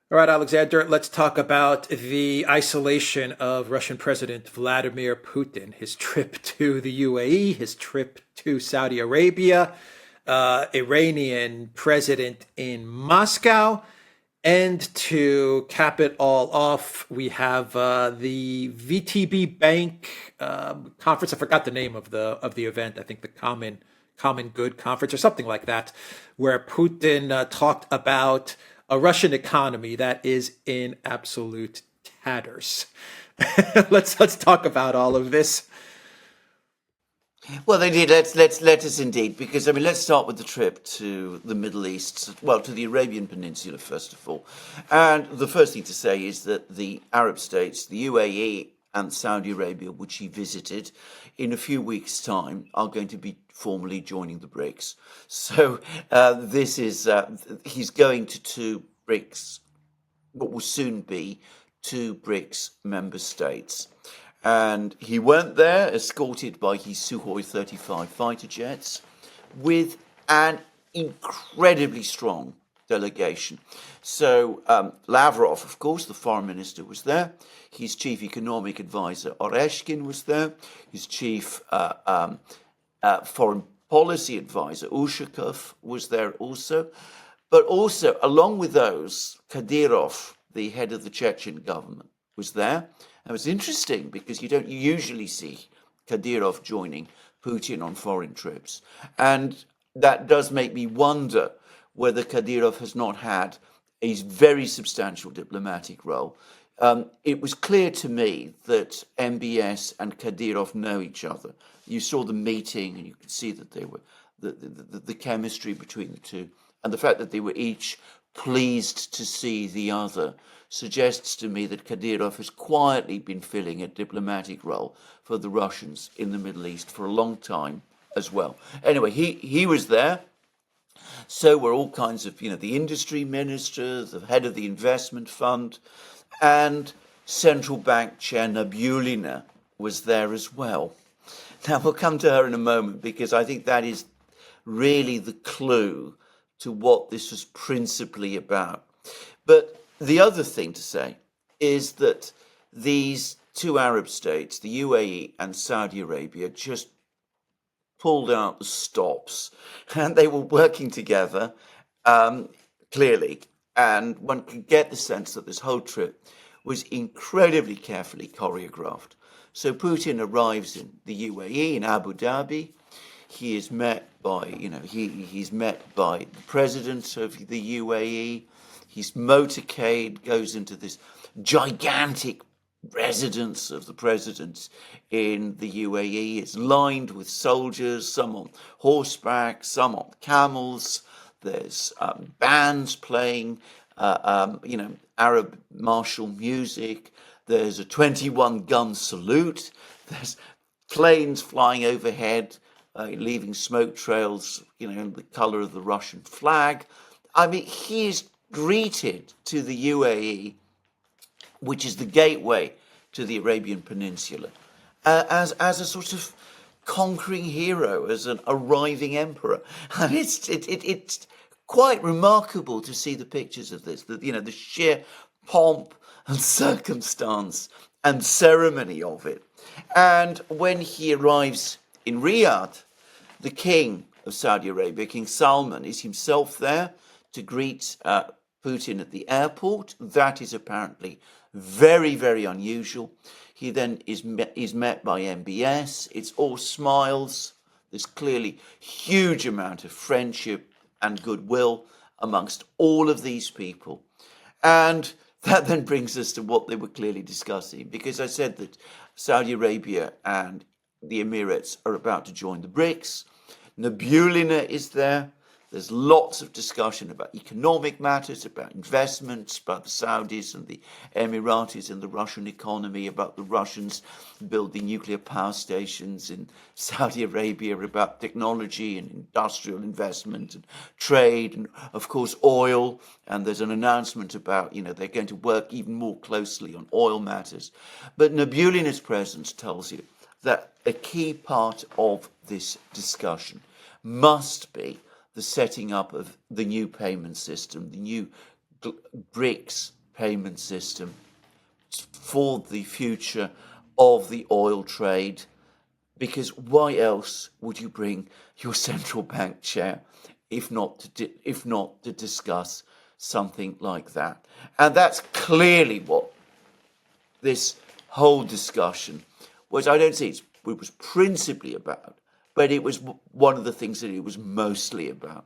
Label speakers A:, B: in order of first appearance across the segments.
A: All right, Alexander, let's talk about the isolation of Russian President Vladimir Putin, his trip to the UAE, his trip to Saudi Arabia, Iranian president in Moscow. And to cap it all off, we have the VTB Bank conference. I forgot the name of the event. I think the Common Good Conference or something like that, where Putin talked about a Russian economy that is in absolute tatters. Let's talk about all of this.
B: Well, they did. Let us indeed, because I mean, let's start with the trip to the Middle East. Well, to the Arabian Peninsula first of all, and the first thing to say is that the Arab states, the UAE and Saudi Arabia, which he visited, in a few weeks' time, are going to be formally joining the BRICS. So this is he's going to two BRICS, what will soon be two BRICS member states. And he went there escorted by his Sukhoi 35 fighter jets with an incredibly strong delegation. So Lavrov, of course, the foreign minister, was there. His chief economic advisor, Oreshkin, was there. His chief foreign policy advisor, Ushakov, was there also. But also, along with those, Kadyrov, the head of the Chechen government, was there. And it was interesting because you don't usually see Kadyrov joining Putin on foreign trips. And that does make me wonder whether Kadyrov has not had a very substantial diplomatic role. It was clear to me that MBS and Kadyrov know each other. You saw the meeting and you could see that they were the chemistry between the two, and the fact that they were each pleased to see the other suggests to me that Kadyrov has quietly been filling a diplomatic role for the Russians in the Middle East for a long time as well. Anyway, he was there. So were all kinds of, the industry minister, the head of the investment fund, and central bank chair Nabulina was there as well. Now, we'll come to her in a moment because I think that is really the clue to what this was principally about. But the other thing to say is that these two Arab states, the UAE and Saudi Arabia, just pulled out the stops, and they were working together, clearly. And one can get the sense that this whole trip was incredibly carefully choreographed. So Putin arrives in the UAE, in Abu Dhabi. He is met by, he's met by the president of the UAE. His motorcade goes into this gigantic residence of the president in the UAE. It's lined with soldiers, some on horseback, some on camels. There's bands playing, Arab martial music. There's a 21-gun salute. There's planes flying overhead, leaving smoke trails, in the color of the Russian flag. I mean, he is greeted to the UAE, which is the gateway to the Arabian Peninsula, as a sort of conquering hero, as an arriving emperor. And it's quite remarkable to see the pictures of this, the sheer pomp and circumstance and ceremony of it. And when he arrives in Riyadh, the king of Saudi Arabia, King Salman, is himself there to greet Putin at the airport. That is apparently very, very unusual. He then is met by MBS. It's all smiles. There's clearly huge amount of friendship and goodwill amongst all of these people. And that then brings us to what they were clearly discussing, because I said that Saudi Arabia and the Emirates are about to join the BRICS. Nabulina is there. There's lots of discussion about economic matters, about investments, about the Saudis and the Emiratis and the Russian economy, about the Russians building nuclear power stations in Saudi Arabia, about technology and industrial investment and trade and, of course, oil. And there's an announcement about, they're going to work even more closely on oil matters. But Nabulina's presence tells you that a key part of this discussion must be the setting up of the new payment system, the new BRICS payment system for the future of the oil trade, because why else would you bring your central bank chair if not to discuss something like that? And that's clearly what this whole discussion was. I don't say it was principally about, but it was one of the things that it was mostly about.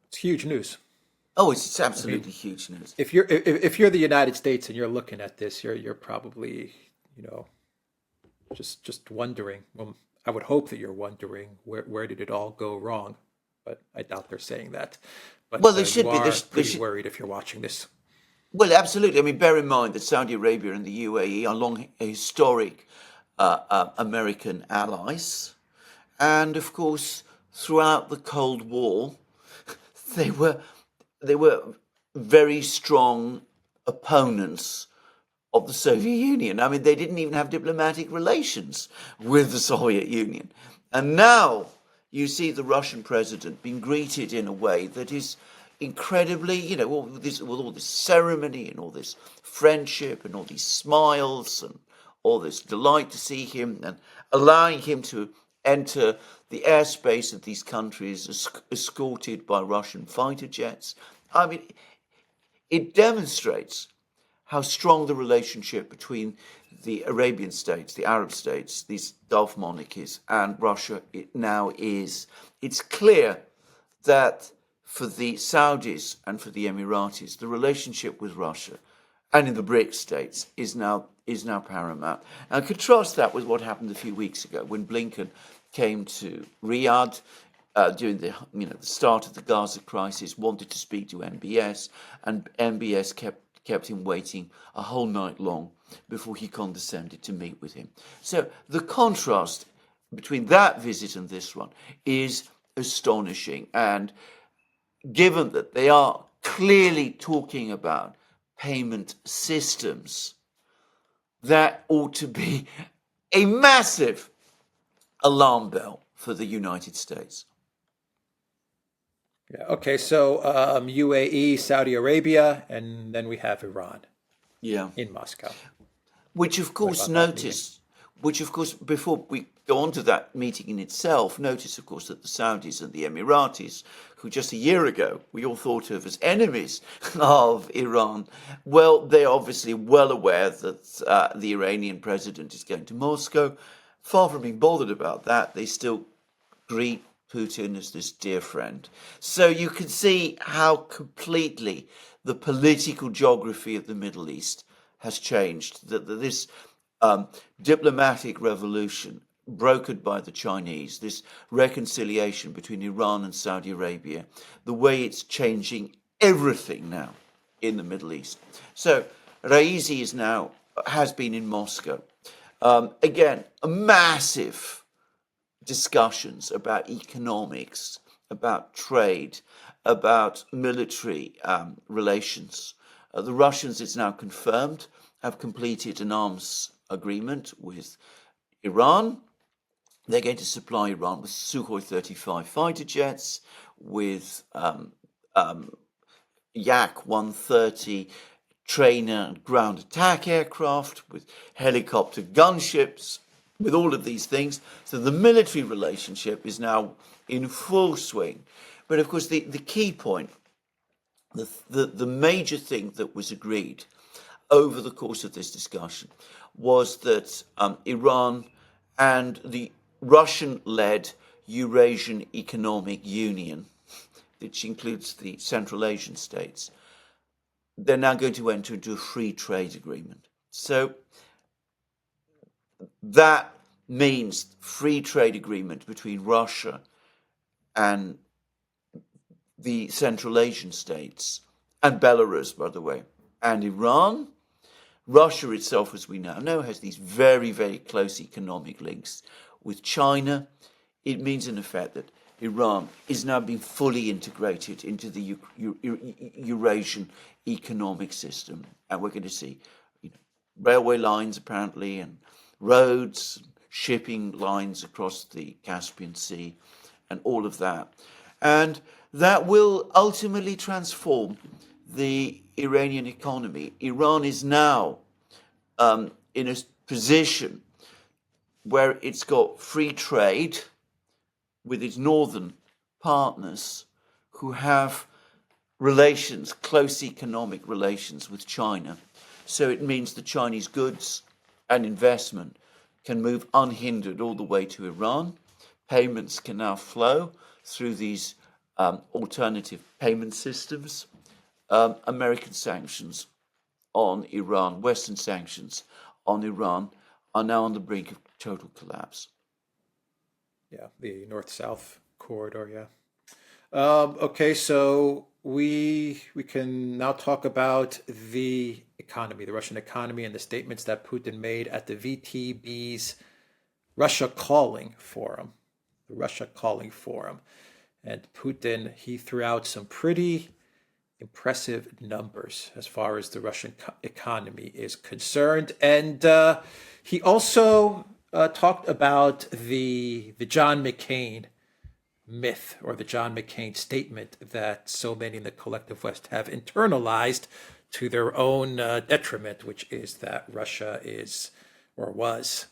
A: It's huge news.
B: Oh, it's absolutely huge news.
A: If you're the United States and you're looking at this, you're probably, just wondering. Well, I would hope that you're wondering where did it all go wrong, but I doubt they're saying that. But
B: Well, they should
A: you
B: be.
A: are
B: They
A: pretty
B: should.
A: worried if you're watching this.
B: Well, absolutely. I mean, bear in mind that Saudi Arabia and the UAE are long historic American allies, and of course, throughout the Cold War, they were very strong opponents of the Soviet Union. I mean, they didn't even have diplomatic relations with the Soviet Union, and now you see the Russian president being greeted in a way that is incredibly, with all this ceremony and all this friendship and all these smiles and all this delight to see him, and allowing him to enter the airspace of these countries escorted by Russian fighter jets. I mean, it demonstrates how strong the relationship between the Arabian states, the Arab states, these Gulf monarchies, and Russia now is. It's clear that for the Saudis and for the Emiratis, the relationship with Russia and in the BRICS states is now paramount. Now contrast that with what happened a few weeks ago when Blinken came to Riyadh during the start of the Gaza crisis, wanted to speak to MBS, and MBS kept him waiting a whole night long before he condescended to meet with him. So the contrast between that visit and this one is astonishing. And given that they are clearly talking about payment systems, that ought to be a massive alarm bell for the United States.
A: Yeah. Okay. So UAE, Saudi Arabia, and then we have Iran
B: Yeah.
A: in Moscow.
B: Which of course before we go on to that meeting in itself, notice of course that the Saudis and the Emiratis, who just a year ago we all thought of as enemies of Iran, well, they're obviously well aware that the Iranian president is going to Moscow. Far from being bothered about that, they still greet Putin as this dear friend. So you can see how completely the political geography of the Middle East has changed. That this diplomatic revolution brokered by the Chinese, this reconciliation between Iran and Saudi Arabia, the way it's changing everything now in the Middle East. So Raisi has been in Moscow. Again, a massive discussions about economics, about trade, about military relations. The Russians, it's now confirmed, have completed an arms agreement with Iran. They're going to supply Iran with Sukhoi 35 fighter jets, with Yak 130 trainer and ground attack aircraft, with helicopter gunships, with all of these things. So the military relationship is now in full swing. But of course, the key point, the major thing that was agreed over the course of this discussion was that Iran and the Russian-led Eurasian Economic Union, which includes the Central Asian states, they're now going to enter into a free trade agreement. So that means free trade agreement between Russia and the Central Asian states, and Belarus, by the way, and Iran. Russia itself, as we now know, has these very, very close economic links with China. It means, in effect, that Iran is now being fully integrated into the Eurasian economic system. And we're going to see railway lines, apparently, and roads, shipping lines across the Caspian Sea, and all of that. And that will ultimately transform the Iranian economy. Iran is now in a position where it's got free trade with its northern partners who have relations, close economic relations with China. So it means the Chinese goods and investment can move unhindered all the way to Iran. Payments can now flow through these alternative payment systems. American sanctions on Iran, Western sanctions on Iran, are now on the brink of total collapse.
A: Yeah, the north-south corridor. Yeah. Okay, so we can now talk about the economy, the Russian economy, and the statements that Putin made at the VTB's Russia Calling Forum, the Russia Calling Forum. And Putin, he threw out some pretty impressive numbers as far as the Russian economy is concerned. And he also talked about the John McCain myth, or the John McCain statement that so many in the collective West have internalized to their own detriment, which is that Russia is, or was,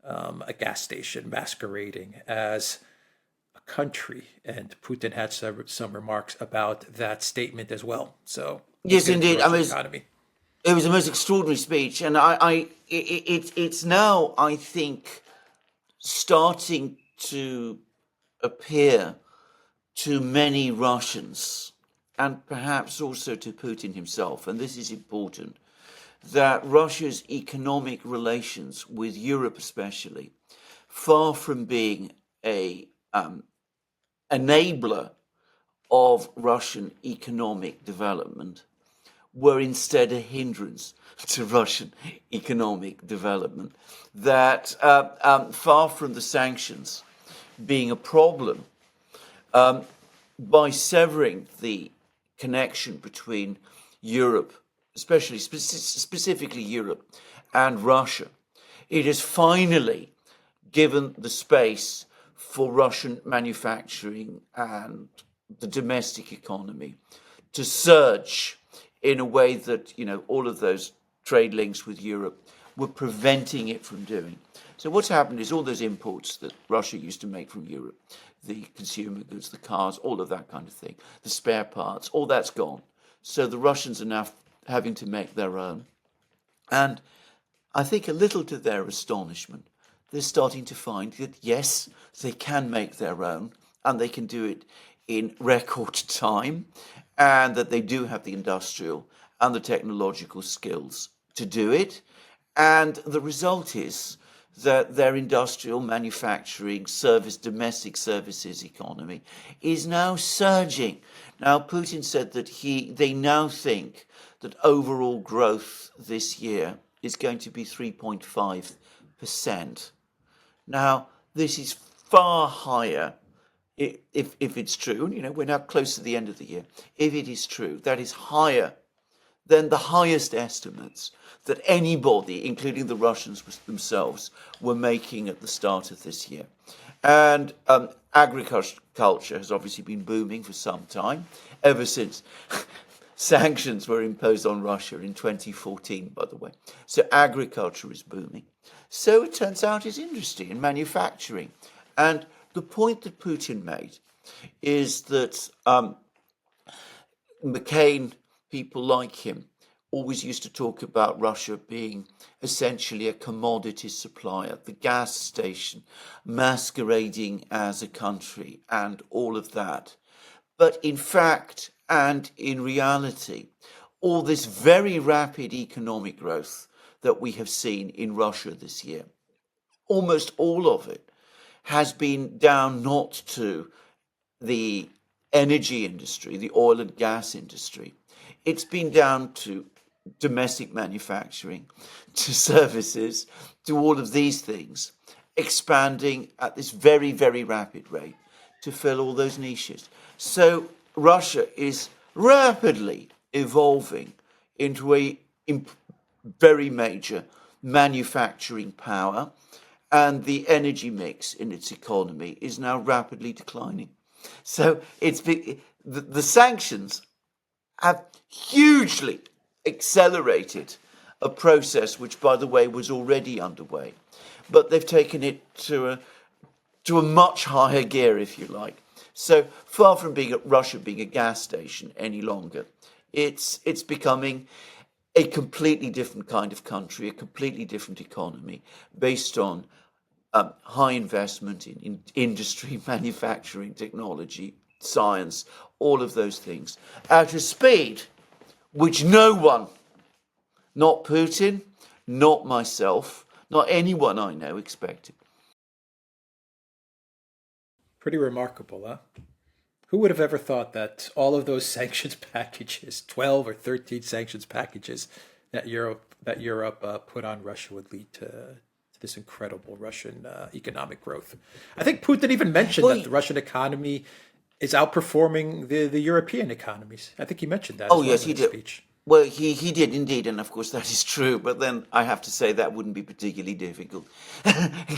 A: a gas station masquerading as a country. And Putin had some remarks about that statement as well. So
B: yes, indeed. I mean,
A: economy.
B: It was the most extraordinary speech, and it's now, I think, starting to appear to many Russians, and perhaps also to Putin himself, and this is important, that Russia's economic relations with Europe especially, far from being a enabler of Russian economic development, were instead a hindrance to Russian economic development. That far from the sanctions being a problem, by severing the connection between Europe, especially specifically Europe, and Russia, it has finally given the space for Russian manufacturing and the domestic economy to surge in a way that, all of those trade links with Europe were preventing it from doing. So what's happened is all those imports that Russia used to make from Europe, the consumer goods, the cars, all of that kind of thing, the spare parts, all that's gone. So the Russians are now having to make their own. And I think a little to their astonishment, they're starting to find that, yes, they can make their own, and they can do it in record time, and that they do have the industrial and the technological skills to do it. And the result is that their industrial manufacturing service, domestic services economy is now surging. Now, Putin said that they now think that overall growth this year is going to be 3.5%. Now, this is far higher if it's true, and we're now close to the end of the year. If it is true, that is higher than the highest estimates that anybody, including the Russians themselves, were making at the start of this year. And agriculture has obviously been booming for some time, ever since sanctions were imposed on Russia in 2014, by the way. So agriculture is booming. So it turns out it's industry and manufacturing. And the point that Putin made is that McCain, people like him, always used to talk about Russia being essentially a commodity supplier, the gas station masquerading as a country and all of that. But in fact, and in reality, all this very rapid economic growth that we have seen in Russia this year, almost all of it has been down not to the energy industry, the oil and gas industry. It's been down to domestic manufacturing, to services, to all of these things, expanding at this very, very rapid rate to fill all those niches. So Russia is rapidly evolving into a very major manufacturing power, and the energy mix in its economy is now rapidly declining. So the sanctions have hugely accelerated a process which, by the way, was already underway. But they've taken it to a much higher gear, if you like. So far from Russia being a gas station any longer, it's becoming a completely different kind of country, a completely different economy, based on high investment in industry, manufacturing, technology, science, all of those things, at a speed which no one, not Putin, not myself, not anyone I know, expected.
A: Pretty remarkable, huh? Who would have ever thought that all of those sanctions packages, 12 or 13 sanctions packages that Europe put on Russia would lead to this incredible Russian economic growth? I think Putin even mentioned
B: Well,
A: that the Russian economy is outperforming the European economies. I think he mentioned that as
B: oh,
A: well
B: yes,
A: in
B: he
A: his
B: did.
A: speech.
B: Well, he did indeed, and of course that is true. But then I have to say that wouldn't be particularly difficult,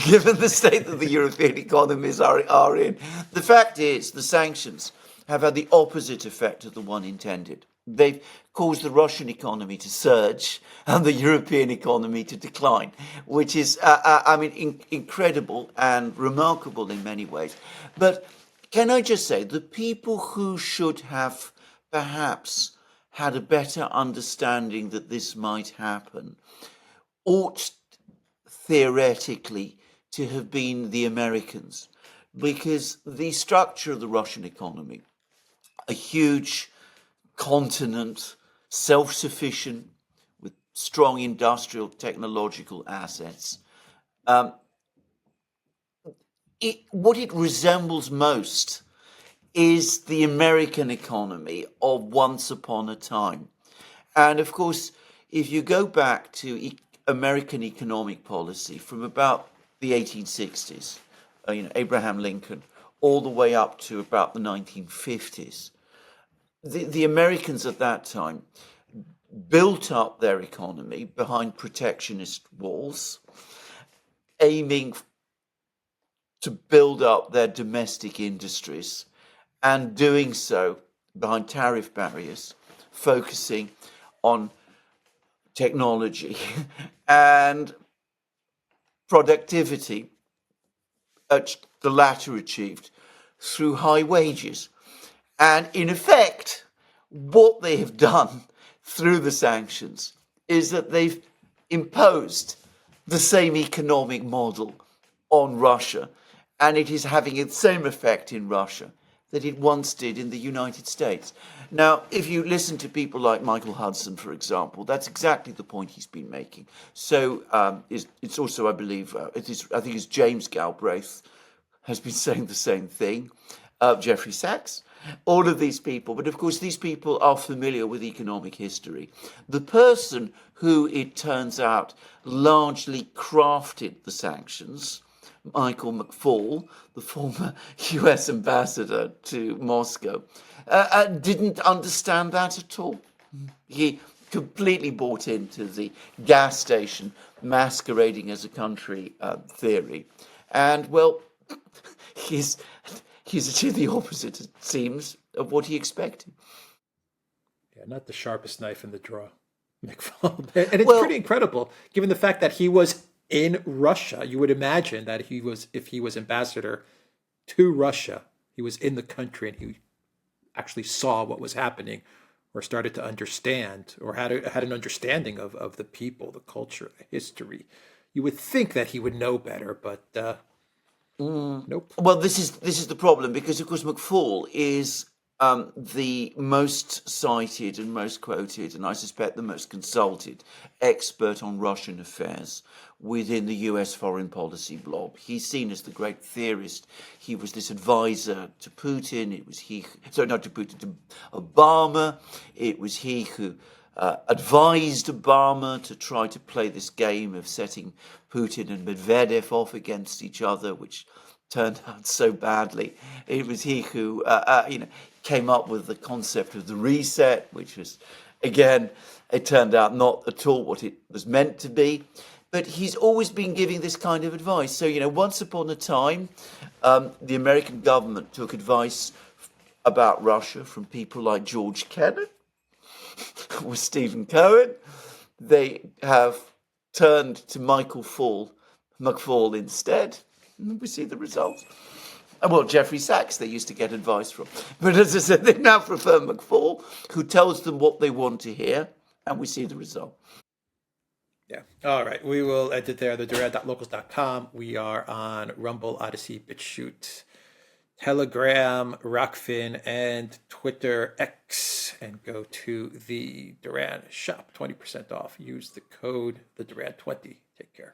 B: given the state that the European economies are in. The fact is, the sanctions have had the opposite effect of the one intended. They've caused the Russian economy to surge and the European economy to decline, which is, incredible and remarkable in many ways. But can I just say, the people who should have perhaps had a better understanding that this might happen ought theoretically to have been the Americans, because the structure of the Russian economy, a huge continent, self-sufficient, with strong industrial technological assets, what it resembles most is the American economy of once upon a time. And of course, if you go back to American economic policy from about the 1860s, Abraham Lincoln, all the way up to about the 1950s, the Americans at that time built up their economy behind protectionist walls, aiming to build up their domestic industries, and doing so behind tariff barriers, focusing on technology and productivity, the latter achieved through high wages. And in effect, what they have done through the sanctions is that they've imposed the same economic model on Russia, and it is having the same effect in Russia that it once did in the United States. Now, if you listen to people like Michael Hudson, for example, that's exactly the point he's been making. So it's also, I believe, I think it's James Galbraith has been saying the same thing, Jeffrey Sachs, all of these people. But of course, these people are familiar with economic history. The person who, it turns out, largely crafted the sanctions, Michael McFaul, the former US ambassador to Moscow, didn't understand that at all. He completely bought into the gas station masquerading as a country theory. And, well, he's achieved the opposite, it seems, of what he expected.
A: Yeah, not the sharpest knife in the drawer, McFall. And it's
B: Well,
A: pretty incredible, given the fact that he was in Russia. You would imagine that if he was ambassador to Russia, he was in the country and he actually saw what was happening, or started to understand, or had an understanding of the people, the culture, the history. You would think that he would know better, but nope.
B: well, this is the problem, because of course McFaul is the most cited and most quoted, and I suspect the most consulted expert on Russian affairs within the US foreign policy blob. He's seen as the great theorist. He was this advisor to Putin. It was not to Putin, to Obama. It was he who advised Obama to try to play this game of setting Putin and Medvedev off against each other, which turned out so badly. It was he who, came up with the concept of the reset, which was, again, it turned out not at all what it was meant to be. But he's always been giving this kind of advice. So, once upon a time, the American government took advice about Russia from people like George Kennan, was Stephen Cohen. They have turned to McFaul instead. And we see the results. Well, Jeffrey Sachs, they used to get advice from. But as I said, they now prefer McFaul, who tells them what they want to hear, and we see the result.
A: Yeah. All right. We will end it there. The Duran.locals.com. We are on Rumble, Odyssey, BitChute, Telegram, Rockfin, and Twitter X. And go to the Duran shop. 20% off. Use the code, the Duran20. Take care.